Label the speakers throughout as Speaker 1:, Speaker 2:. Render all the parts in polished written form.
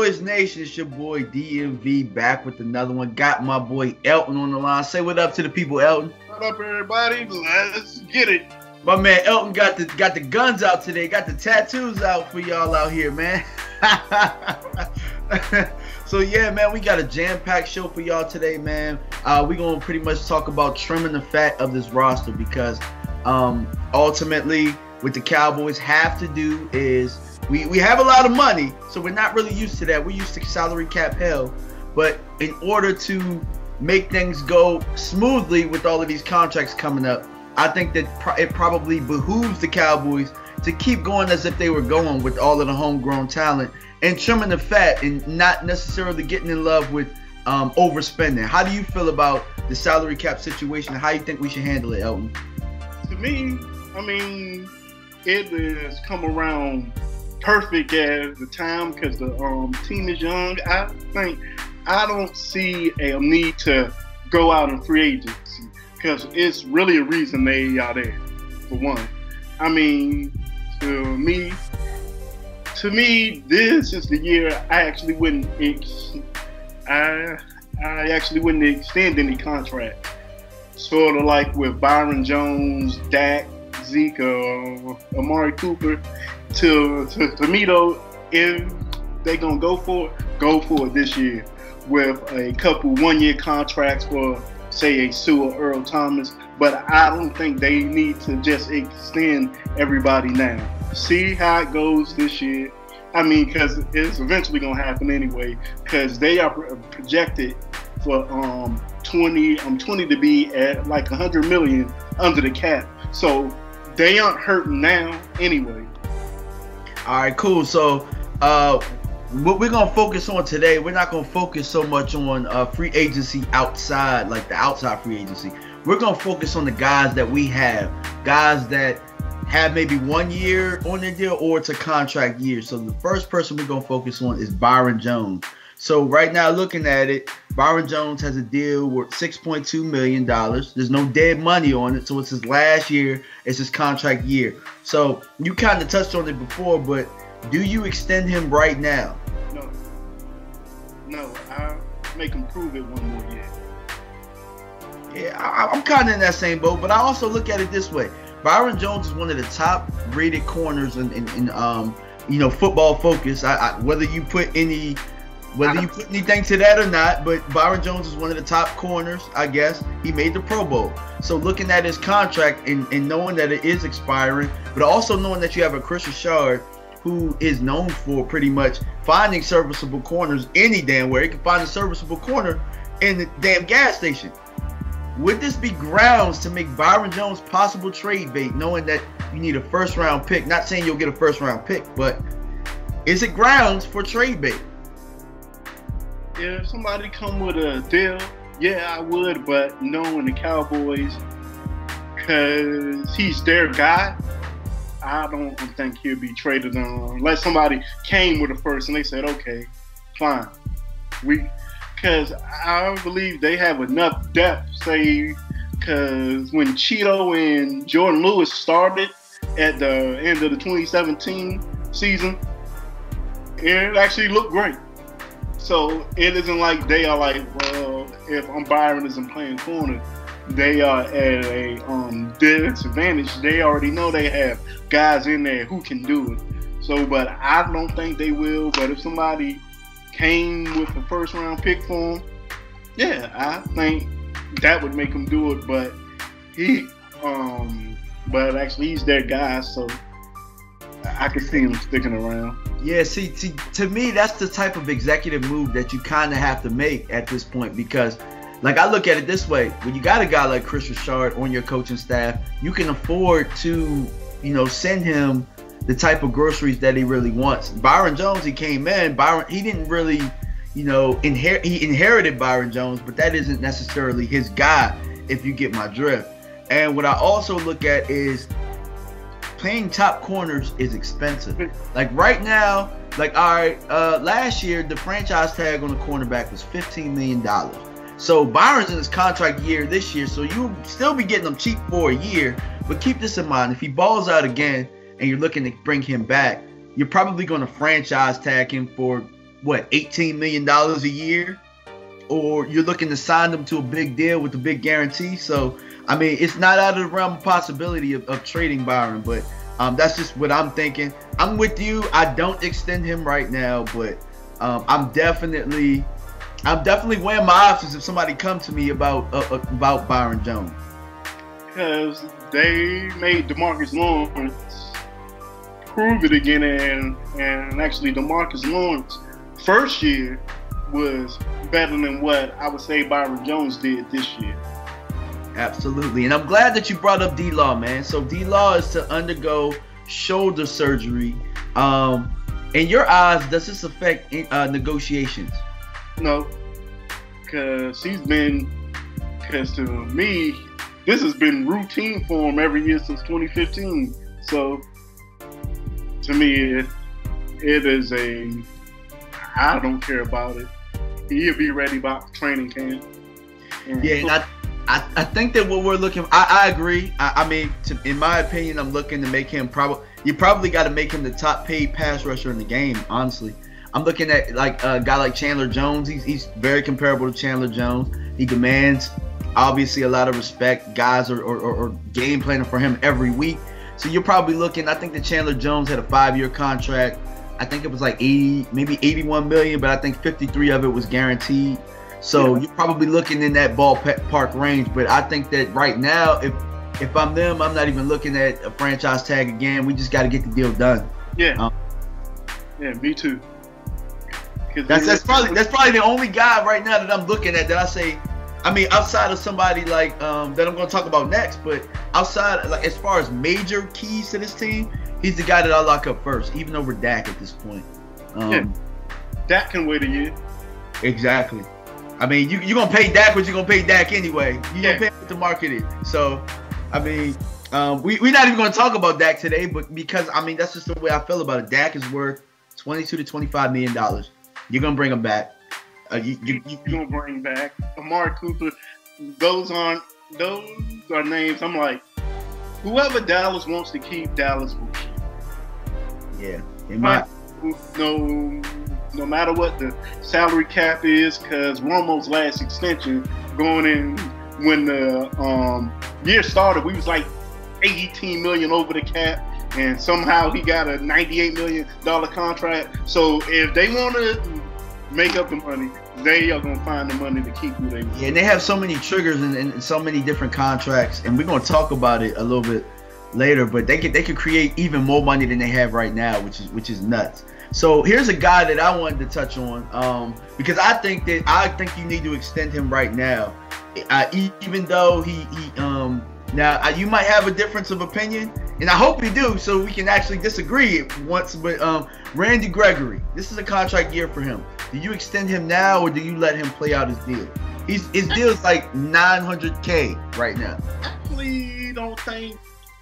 Speaker 1: Cowboys Nation, it's your boy DMV back with another one. Got my boy Elton on the line. Say what up to the people, Elton.
Speaker 2: What up, everybody? Let's get it.
Speaker 1: My man Elton got the guns out today. Got the tattoos out for y'all out here, man. So yeah, man, we got a jam-packed show for y'all today, man. We're gonna pretty much talk about trimming the fat of this roster because ultimately what the Cowboys have to do is we have a lot of money, so we're not really used to that. We're used to salary cap hell. But in order to make things go smoothly with all of these contracts coming up, I think that it probably behooves the Cowboys to keep going as if they were going with all of the homegrown talent and trimming the fat and not necessarily getting in love with overspending. How do you feel about the salary cap situation? How do you think we should handle it, Elton?
Speaker 2: To me, I mean, it has come around perfect at the time because the team is young. I don't see a need to go out in free agency because it's really a reason they are there, for one. I mean, to me, this is the year I actually wouldn't extend any contract. Sort of like with Byron Jones, Dak, Zeke, Amari Cooper. To me though, if they gonna go for it this year with a couple one-year contracts for, say, a Sue or Earl Thomas. But I don't think they need to just extend everybody now. See how it goes this year. I mean, because it's eventually gonna happen anyway. Because they are projected for 20 to be at like 100 million under the cap. So they aren't hurting now anyway.
Speaker 1: All right, cool. So what we're going to focus on today, we're not going to focus so much on free agency outside, like the outside free agency. We're going to focus on the guys that we have, guys that have maybe 1 year on their deal or it's a contract year. So the first person we're going to focus on is Byron Jones. So right now, looking at it, Byron Jones has a deal worth $6.2 million. There's no dead money on it, so it's his last year. It's his contract year. So you kind of touched on it before, but do you extend him right now?
Speaker 2: No, I'll make him prove it one more year.
Speaker 1: Yeah, I'm kind of in that same boat, but I also look at it this way. Byron Jones is one of the top-rated corners in Football Focus. Whether you put anything to that or not, but Byron Jones is one of the top corners, I guess. He made the Pro Bowl. So looking at his contract and knowing that it is expiring, but also knowing that you have a Chris Richard who is known for pretty much finding serviceable corners any damn where. He can find a serviceable corner in the damn gas station. Would this be grounds to make Byron Jones possible trade bait, knowing that you need a first-round pick? Not saying you'll get a first-round pick, but is it grounds for trade bait?
Speaker 2: If somebody come with a deal, yeah, I would, but knowing the Cowboys, because he's their guy, I don't think he'll be traded on unless somebody came with a first and they said, okay, fine. Because I believe they have enough depth, say, because when Cheeto and Jordan Lewis started at the end of the 2017 season, it actually looked great. So it isn't like they are like, well, if Byron isn't playing corner, they are at a disadvantage. They already know they have guys in there who can do it. So, but I don't think they will. But if somebody came with a first-round pick for him, yeah, I think that would make him do it. But but actually he's their guy, so I could see him sticking around.
Speaker 1: Yeah, see, to me, that's the type of executive move that you kind of have to make at this point because, like, I look at it this way. When you got a guy like Chris Richard on your coaching staff, you can afford to, send him the type of groceries that he really wants. Byron Jones, he came in. He didn't really, inherit. He inherited Byron Jones, but that isn't necessarily his guy, if you get my drift. And what I also look at is paying top corners is expensive. Like right now, last year the franchise tag on the cornerback was $15 million. So Byron's in his contract year this year, so you'll still be getting him cheap for a year. But keep this in mind: if he balls out again and you're looking to bring him back, you're probably going to franchise tag him for what, $18 million a year, or you're looking to sign them to a big deal with a big guarantee. So, I mean, it's not out of the realm of possibility of trading Byron, but that's just what I'm thinking. I'm with you. I don't extend him right now, but I'm definitely weighing my options if somebody comes to me about Byron Jones.
Speaker 2: Because they made Demarcus Lawrence prove it again, and actually Demarcus Lawrence first year was better than what I would say Byron Jones did this year.
Speaker 1: Absolutely. And I'm glad that you brought up D-Law, man. So D-Law is to undergo shoulder surgery. In your eyes, does this affect negotiations?
Speaker 2: No, because to me, this has been routine for him every year since 2015. So to me, it is I don't care about it. He'll be ready by training camp.
Speaker 1: And I think that what we're looking, I agree. I mean, in my opinion, I'm looking to make him you probably got to make him the top paid pass rusher in the game, honestly. I'm looking at like a guy like Chandler Jones. He's very comparable to Chandler Jones. He demands obviously a lot of respect. Guys are game planning for him every week. So you're probably looking, I think that Chandler Jones had a 5-year contract. I think it was like 80, maybe 81 million, but I think 53 of it was guaranteed. So you're probably looking in that ballpark range. But I think that right now, if I'm them, I'm not even looking at a franchise tag again. We just got to get the deal done.
Speaker 2: Yeah. Yeah, me too.
Speaker 1: That's probably the only guy right now that I'm looking at that I say, I mean, outside of somebody like that I'm going to talk about next, but outside, like as far as major keys to this team, he's the guy that I lock up first, even over Dak at this point.
Speaker 2: Dak can wait a year.
Speaker 1: Exactly. I mean, you're going to pay Dak what you're going to pay Dak anyway. You're going to pay what the market is. So, I mean, we're not even going to talk about Dak today, but because, I mean, that's just the way I feel about it. Dak is worth $22 to $25 million. You're going to bring him back. You're
Speaker 2: going to bring back Amari Cooper. Those are names. I'm like, whoever Dallas wants to keep, Dallas will keep.
Speaker 1: Yeah.
Speaker 2: No matter what the salary cap is, because Romo's last extension going in when the year started, we was like 18 million over the cap, and somehow he got a $98 million contract. So if they want to make up the money, they are going to find the money to keep who they want.
Speaker 1: Yeah, and they have so many triggers and so many different contracts, and we're going to talk about it a little bit later, but they could create even more money than they have right now, which is nuts. So here's a guy that I wanted to touch on because I think you need to extend him right now, even though he now you might have a difference of opinion, and I hope you do, so we can actually disagree once. But Randy Gregory, this is a contract year for him. Do you extend him now, or do you let him play out his deal? His deal is like $900K right now.
Speaker 2: I actually don't think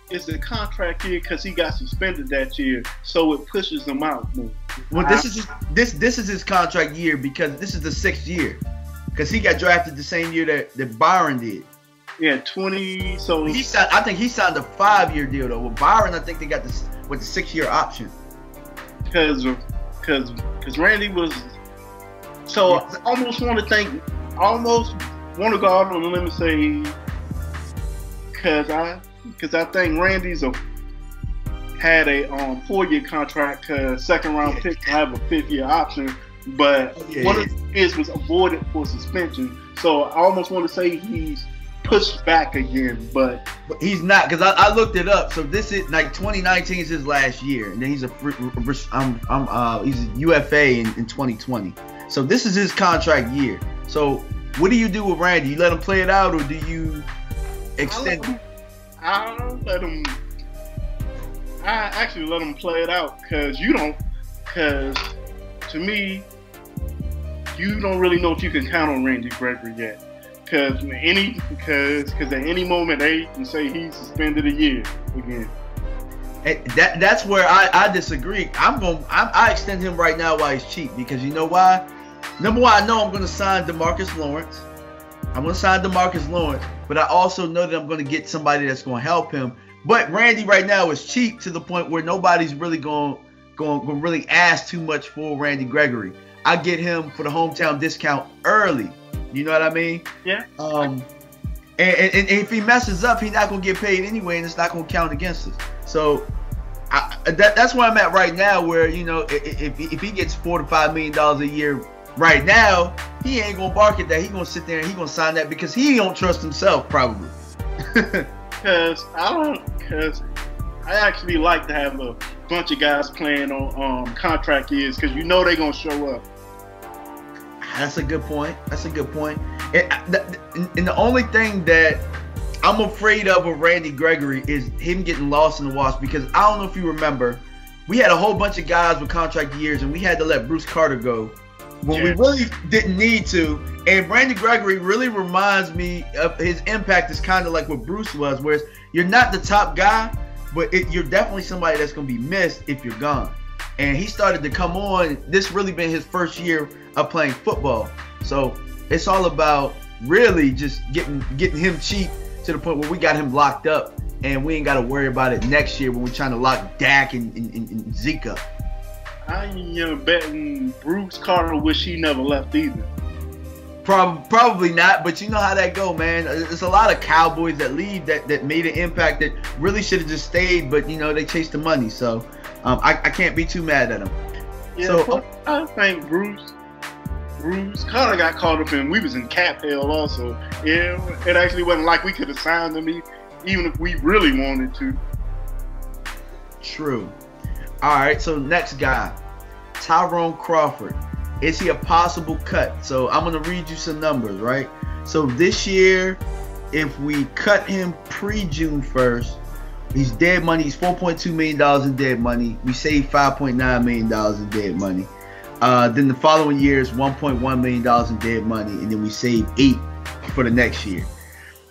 Speaker 2: it's a contract year because he got suspended that year, so it pushes him out more.
Speaker 1: Well, this is his contract year because this is the 6th year, because he got drafted the same year that Byron did.
Speaker 2: Yeah, 20. So
Speaker 1: I think he signed a 5-year deal though. With Byron, I think they got the 6-year option.
Speaker 2: Because Randy was. So I almost want to go out on a limb and say, because I think Randy's had a 4-year contract, second round pick to have a 5th-year option, but one of his was avoided for suspension. So I almost want to say he's pushed back again, but
Speaker 1: he's not, because I looked it up. So this is like 2019 is his last year, and then he's he's a UFA in 2020. So this is his contract year. So what do you do with Randy? You let him play it out, or do you extend him?
Speaker 2: I actually let him play it out because to me, you don't really know if you can count on Randy Gregory yet. Because at any moment they can say he's suspended a year again.
Speaker 1: That's where I disagree. I extend him right now while he's cheap, because you know why? Number one, I know I'm going to sign Demarcus Lawrence. But I also know that I'm going to get somebody that's going to help him. But Randy right now is cheap to the point where nobody's really going to really ask too much for Randy Gregory. I get him for the hometown discount early. You know what I mean?
Speaker 2: Yeah.
Speaker 1: And if he messes up, he's not gonna get paid anyway, and it's not gonna count against us. So that's where I'm at right now. Where if he gets $4 to $5 million a year right now, he ain't gonna bark at that. He gonna sit there and he gonna sign that because he don't trust himself probably.
Speaker 2: Because I actually like to have a bunch of guys playing on contract years because they're gonna show up.
Speaker 1: That's a good point. And the only thing that I'm afraid of with Randy Gregory is him getting lost in the wash, because I don't know if you remember, we had a whole bunch of guys with contract years and we had to let Bruce Carter go when we really didn't need to. And Randy Gregory really reminds me of his impact is kind of like what Bruce was, whereas you're not the top guy, but you're definitely somebody that's going to be missed if you're gone. And he started to come on. This really been his first year of playing football. So it's all about really just getting him cheap to the point where we got him locked up and we ain't got to worry about it next year when we're trying to lock Dak and Zeke up.
Speaker 2: I ain't betting Bruce Carter wish he never left either.
Speaker 1: Probably not, but you know how that go, man. There's a lot of Cowboys that leave that made an impact that really should have just stayed, but they chased the money. So I can't be too mad at him.
Speaker 2: Yeah,
Speaker 1: so
Speaker 2: I think Bruce Carter got caught up in, we was in cap hell also. Yeah, it actually wasn't like we could have signed him even if we really wanted to.
Speaker 1: True. All right, so next guy, Tyrone Crawford. Is he a possible cut? So I'm going to read you some numbers, right? So this year, if we cut him pre-June 1st, he's dead money. He's $4.2 million in dead money. We saved $5.9 million in dead money. Then the following year is $1.1 million in dead money, and then we save $8 for the next year.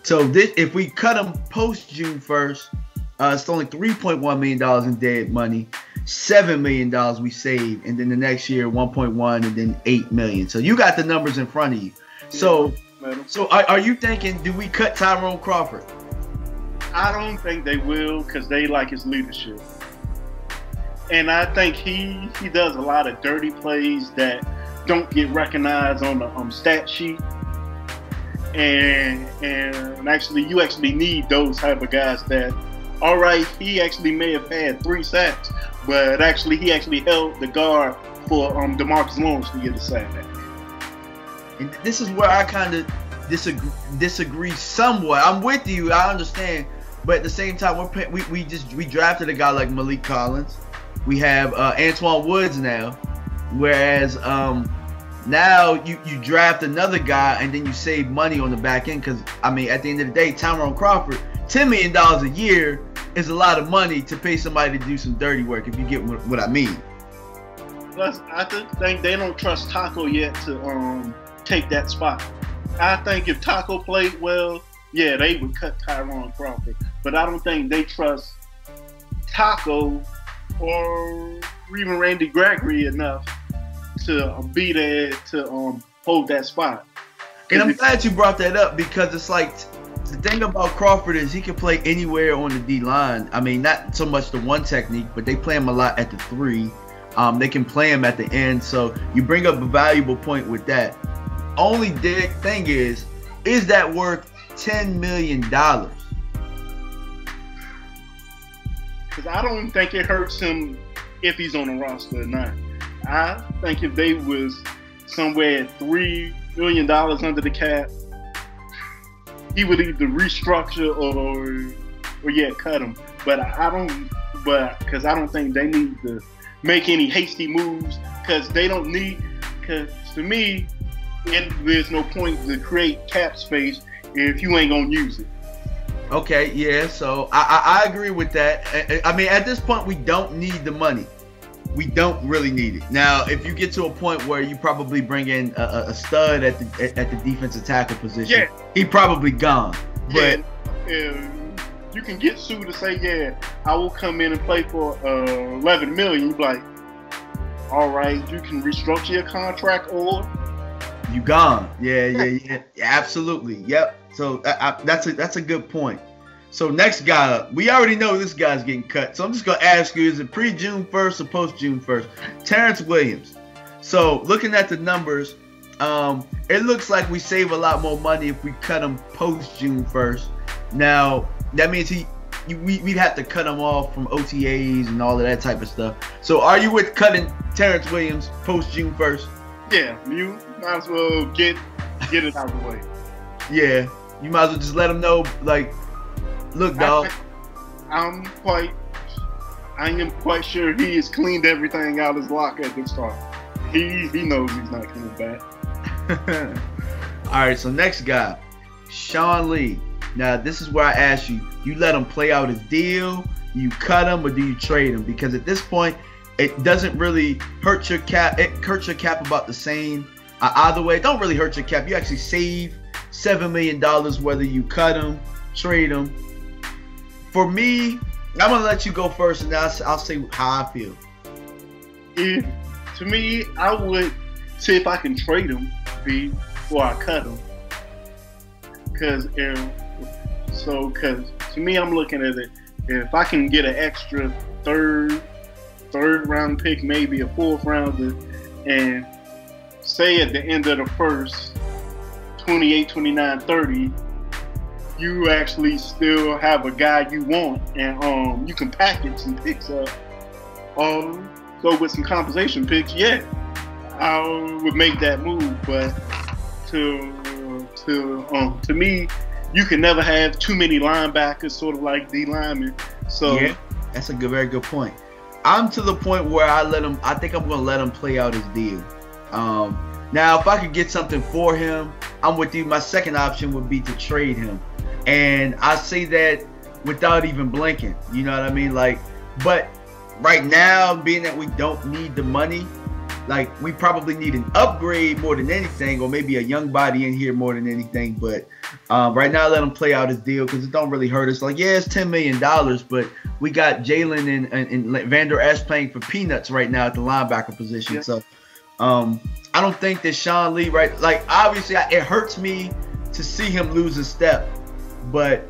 Speaker 1: So if we cut him post-June 1st, it's only $3.1 million in dead money. $7 million we saved, and then the next year 1.1 and then $8 million. So you got the numbers in front of you. So are you thinking, do we cut Tyrone Crawford?
Speaker 2: I don't think they will, because they like his leadership. And I think he does a lot of dirty plays that don't get recognized on the stat sheet. And actually, you actually need those type of guys that, all right, he actually may have had 3 sacks, but he actually held the guard for Demarcus Lawrence to get a sack.
Speaker 1: And this is where I kind of disagree somewhat. I'm with you, I understand, but at the same time, we drafted a guy like Lael Collins. We have Antoine Woods now, whereas now you draft another guy and then you save money on the back end, because at the end of the day, Tyrone Crawford, $10 million a year is a lot of money to pay somebody to do some dirty work, if you get what I mean.
Speaker 2: Plus, I think they don't trust Taco yet to take that spot. I think if Taco played well, yeah, they would cut Tyrone Crawford. But I don't think they trust Taco or even Randy Gregory enough to be there to hold that spot.
Speaker 1: And I'm glad you brought that up, because it's like, the thing about Crawford is he can play anywhere on the D-line. Not so much the one technique, but they play him a lot at the 3. They can play him at the end. So you bring up a valuable point with that. Only thing is that worth $10 million? Because
Speaker 2: I don't think it hurts him if he's on the roster or not. I think if they was somewhere at $3 million under the cap, he would either restructure or cut him. But because I don't think they need to make any hasty moves, because they don't need. Because to me, there's no point to create cap space if you ain't gonna use it.
Speaker 1: Okay, yeah. So I agree with that. At this point, we don't need the money. We don't really need it. Now, if you get to a point where you probably bring in a stud at the defensive tackle position, he probably gone. But
Speaker 2: you can get Sue to say, yeah, I will come in and play for $11 million. You be like, all right, you can restructure your contract or
Speaker 1: you gone. Yeah, absolutely. Yep. So that's a good point. So next guy up, we already know this guy's getting cut. So I'm just gonna ask you: is it pre-June 1st or post-June 1st? Terrance Williams. So looking at the numbers, it looks like we save a lot more money if we cut him post June 1st. Now that means we'd have to cut him off from OTAs and all of that type of stuff. So are you with cutting Terrance Williams post June 1st?
Speaker 2: Yeah, you might as well get it out of the way.
Speaker 1: Yeah, you might as well just let him know, like, look, dog.
Speaker 2: I am quite sure he has cleaned everything out his locker at the start. He knows he's not coming back.
Speaker 1: All right, so next guy, Sean Lee. Now, this is where I ask you, you let him play out his deal, you cut him, or do you trade him? Because at this point, it doesn't really hurt your cap. It hurts your cap about the same. Either way, it don't really hurt your cap. You actually save $7 million whether you cut him, trade him. For me, I'm going to let you go first, and I'll say how I feel.
Speaker 2: To me, I would see if I can trade him before I cut him. Because to me, I'm looking at it. If I can get an extra third round pick, maybe a fourth rounder, and say at the end of the first, 28, 29, 30, you actually still have a guy you want, and you can package some picks up. Go with some compensation picks. Yeah, I would make that move, but to me, you can never have too many linebackers, sort of like D linemen. So
Speaker 1: yeah, that's a very good point. I'm to the point where I think I'm going to let him play out his deal. Now, if I could get something for him, I'm with you. My second option would be to trade him. And I say that without even blinking. You know what I mean? Like, but right now, being that we don't need the money, like, we probably need an upgrade more than anything, or maybe a young body in here more than anything. But right now, let him play out his deal because it don't really hurt us. Like, yeah, it's $10 million, but we got Jalen and Vander Esch playing for peanuts right now at the linebacker position. Yeah. So I don't think that Sean Lee, right? Like, obviously, it hurts me to see him lose a step, but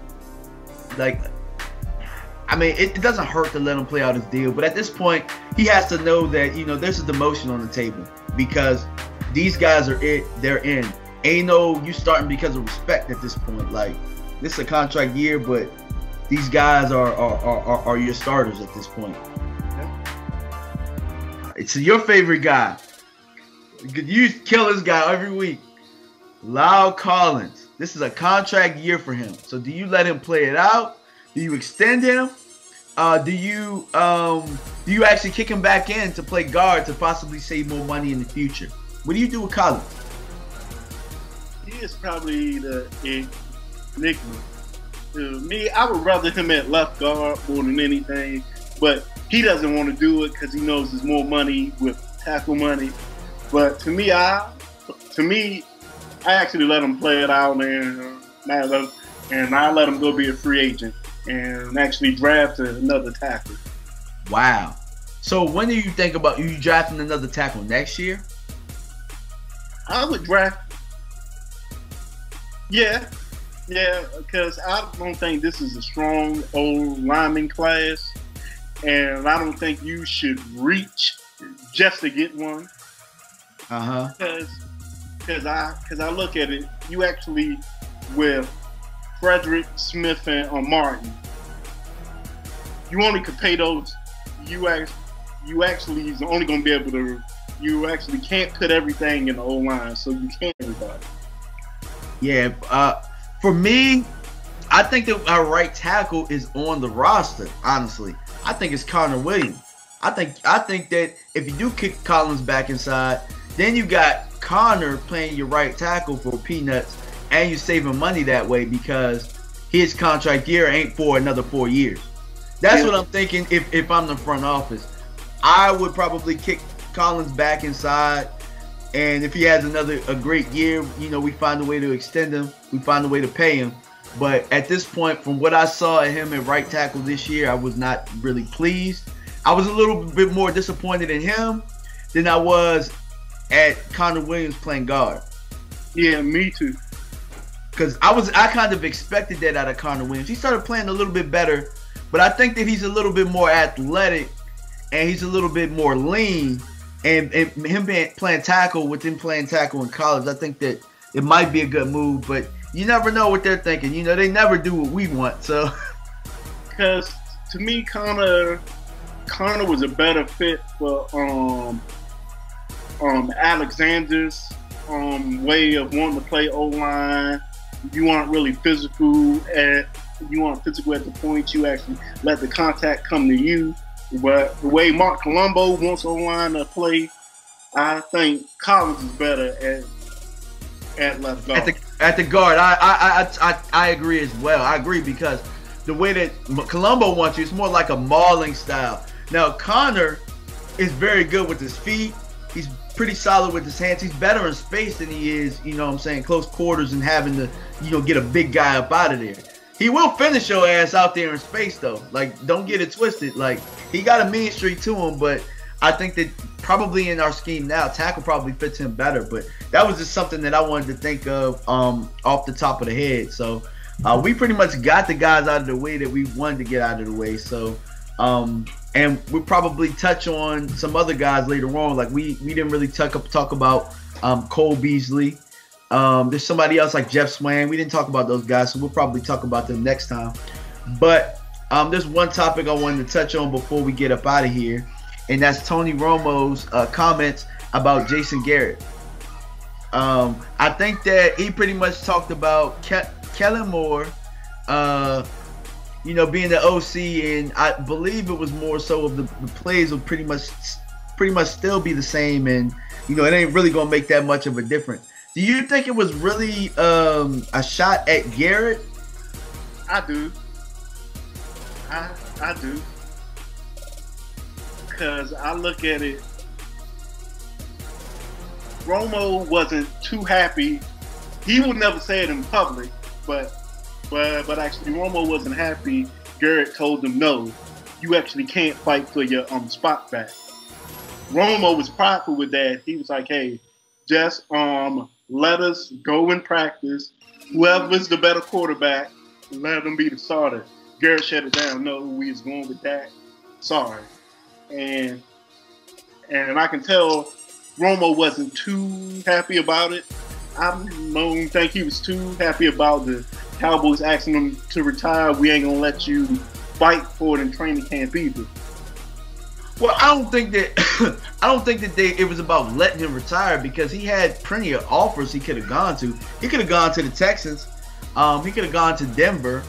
Speaker 1: like, I mean, it doesn't hurt to let him play out his deal, but at this point, he has to know that, you know, there's a demotion on the table because these guys are they're in. Ain't no you starting because of respect at this point. Like, this is a contract year, but these guys are your starters at this point. It's your favorite guy. You kill this guy every week. Lael Collins. This is a contract year for him. So do you let him play it out? Do you extend him? Do you actually kick him back in to play guard to possibly save more money in the future? What do you do with Collins?
Speaker 2: He is probably the enigma. To me, I would rather him at left guard more than anything, but he doesn't want to do it because he knows there's more money with tackle money. But to me, I actually let him play it out, and I let him go be a free agent and actually draft another tackle.
Speaker 1: Wow. So when do you think about you drafting another tackle next year?
Speaker 2: I would draft. Yeah, because I don't think this is a strong old lineman class, and I don't think you should reach just to get one. Because I look at it, you actually with Frederick, Smith, and Martin, you only could pay those. You actually is only going to be able to. You actually can't put everything in the O line, so you can't everybody.
Speaker 1: Yeah, for me, I think that our right tackle is on the roster. Honestly, I think it's Connor Williams. I think that if you do kick Collins back inside, then you got Connor playing your right tackle for peanuts, and you're saving money that way because his contract year ain't for another 4 years. That's what I'm thinking. If I'm the front office, I would probably kick Collins back inside, and if he has a great year, you know, we find a way to extend him. We find a way to pay him. But at this point, from what I saw at him at right tackle this year, I was not really pleased. I was a little bit more disappointed in him than I was at Connor Williams playing guard.
Speaker 2: Yeah, me too.
Speaker 1: Because I kind of expected that out of Connor Williams. He started playing a little bit better, but I think that he's a little bit more athletic and he's a little bit more lean and him playing tackle with him playing tackle in college, I think that it might be a good move. But you never know what they're thinking. You know, they never do what we want. So,
Speaker 2: because to me, Connor was a better fit for Alexander's way of wanting to play O-line. You aren't really physical at the point you actually let the contact come to you. But the way Mark Colombo wants O-line to play, I think Collins is better at left guard.
Speaker 1: At the guard, I agree as well. I agree because the way that Colombo wants you, it's more like a mauling style. Now Connor is very good with his feet. He's pretty solid with his hands. He's better in space than he is, you know what I'm saying, close quarters and having to, you know, get a big guy up out of there. He will finish your ass out there in space, though. Like, don't get it twisted. Like, he got a mean streak to him, but I think that probably in our scheme now, tackle probably fits him better. But that was just something that I wanted to think of off the top of the head. So we pretty much got the guys out of the way that we wanted to get out of the way. So and we'll probably touch on some other guys later on. Like we didn't really talk about Cole Beasley. There's somebody else like Jeff Swain. We didn't talk about those guys, so we'll probably talk about them next time. But there's one topic I wanted to touch on before we get up out of here, and that's Tony Romo's comments about Jason Garrett. I think that he pretty much talked about Kellen Moore, you know, being the OC, and I believe it was more so of the plays will pretty much still be the same, and you know, it ain't really gonna make that much of a difference. Do you think it was really a shot at Garrett?
Speaker 2: I do. I do. Because I look at it, Romo wasn't too happy. He would never say it in public, but actually Romo wasn't happy. Garrett told him, no, you actually can't fight for your spot back. Romo was prideful with that. He was like, hey, just let us go in practice. Whoever's the better quarterback, let them be the starter. Garrett shut it down. No, we was going with that. Sorry. And I can tell Romo wasn't too happy about it. I don't think he was too happy about the Cowboys asking him to retire. We ain't gonna let you fight for it in training camp either.
Speaker 1: Well, I don't think that it was about letting him retire, because he had plenty of offers he could have gone to. He could have gone to the Texans. He could have gone to Denver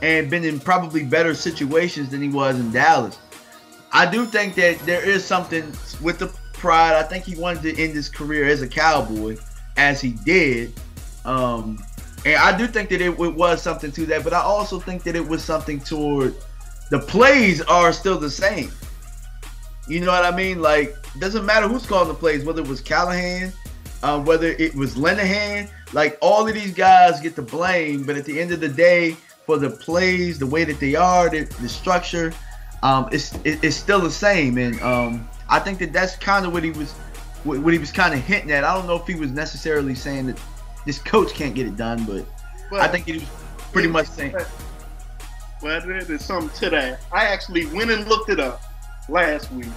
Speaker 1: and been in probably better situations than he was in Dallas. I do think that there is something with the pride. I think he wanted to end his career as a Cowboy, as he did. And I do think that it was something to that, but I also think that it was something toward the plays are still the same. You know what I mean? Like, it doesn't matter who's calling the plays, whether it was Callahan, whether it was Linehan. Like, all of these guys get the blame, but at the end of the day, for the plays, the way that they are, the structure, it's still the same. And I think that that's kind of what he was kind of hinting at. I don't know if he was necessarily saying that this coach can't get it done, but I think he was pretty much saying.
Speaker 2: Well, there's something to that. I actually went and looked it up last week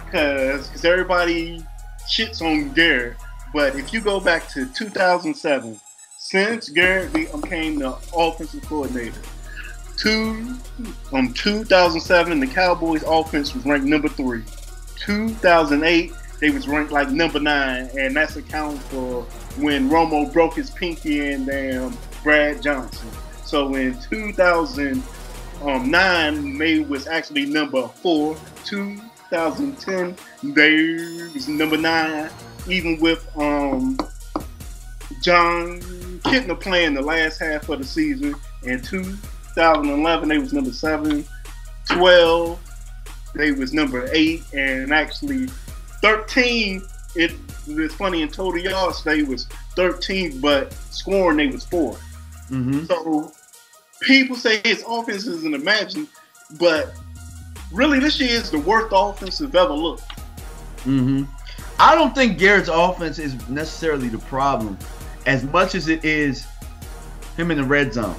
Speaker 2: because everybody shits on Garrett. But if you go back to 2007, since Garrett became the offensive coordinator, 2007, the Cowboys offense was ranked number 3. 2008, they was ranked like number 9, and that's accounting for when Romo broke his pinky and Brad Johnson. So in 2009, they was actually number 4. 2010, they was number 9, even with John Kitna playing the last half of the season. In 2011, they was number 7. 12, they was number 8, and actually 13. It's funny, in total yards they was 13th, but scoring they was 4th. Mm-hmm. So people say his offense isn't imagined, but really this year is the worst offense have ever looked.
Speaker 1: Mm-hmm. I don't think Garrett's offense is necessarily the problem, as much as it is him in the red zone,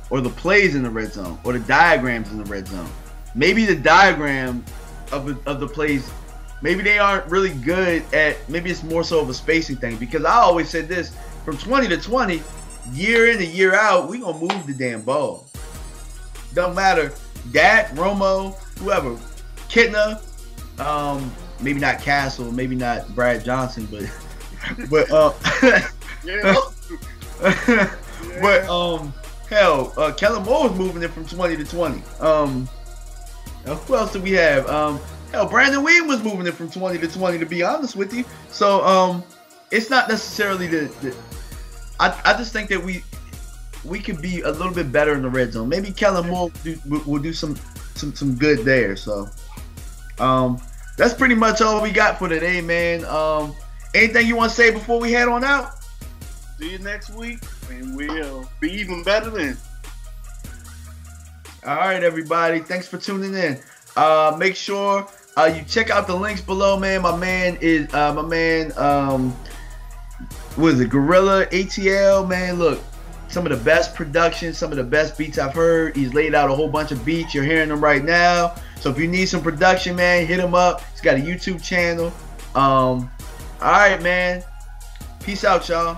Speaker 1: or the plays in the red zone, or the diagrams in the red zone. Maybe the diagram of the plays maybe they aren't really good at, maybe it's more so of a spacing thing, because I always said this, from 20 to 20, year in and year out, we gonna move the damn ball. Don't matter, Dak, Romo, whoever, Kitna, maybe not Castle, maybe not Brad Johnson, but
Speaker 2: yeah.
Speaker 1: But hell, Kellen Moore was moving it from 20 to 20. Who else do we have? Hell, Brandon Williams was moving it from 20 to 20, to be honest with you. So it's not necessarily I just think that we could be a little bit better in the red zone. Maybe Kellen Moore will do some good there. So that's pretty much all we got for today, man. Anything you want to say before we head on out?
Speaker 2: See you next week, and we'll be even better then.
Speaker 1: All right, everybody. Thanks for tuning in. Make sure you check out the links below, man. My man, what is it, Gorilla ATL, man. Look, some of the best production, some of the best beats I've heard. He's laid out a whole bunch of beats. You're hearing them right now. So if you need some production, man, hit him up. He's got a YouTube channel. All right, man. Peace out, y'all.